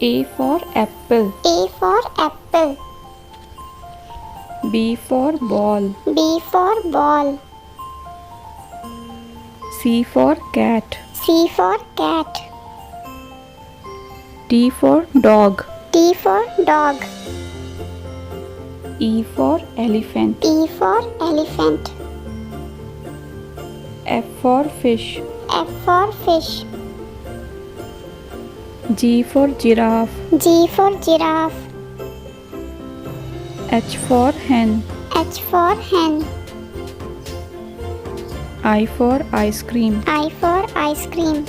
A for apple. A for apple. B for ball. B for ball. C for cat. C for cat. D for dog. D for dog. E for elephant. E for elephant. F for fish. F for fish. G for giraffe. G for giraffe. H for hen. H for hen. I for ice cream. I for ice cream.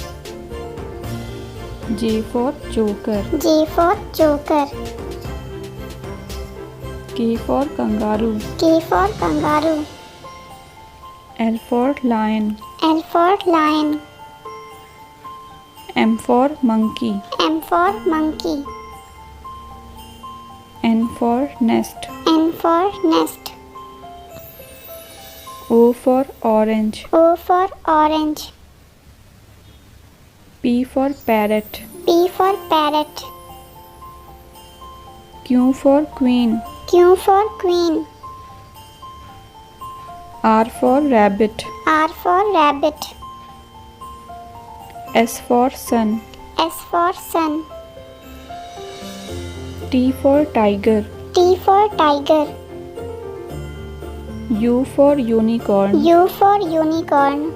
J for joker. J for joker. K for kangaroo. K for kangaroo. L for lion. L for lion. M for monkey. M for monkey. N for nest. N for nest. O for orange. O for orange. P for parrot. P for parrot. Q for queen. Q for queen. R for rabbit. R for rabbit. S for sun. S for sun. T for tiger. T for tiger. U for unicorn. U for unicorn.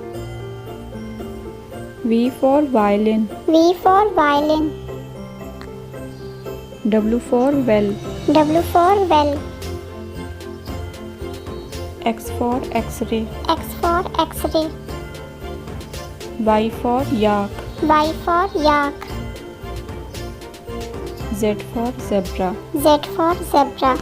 V for violin. V for violin. W for well. W for well. X for x-ray. X for x-ray. Y for yak. Y for yak. Z for zebra. Z for zebra.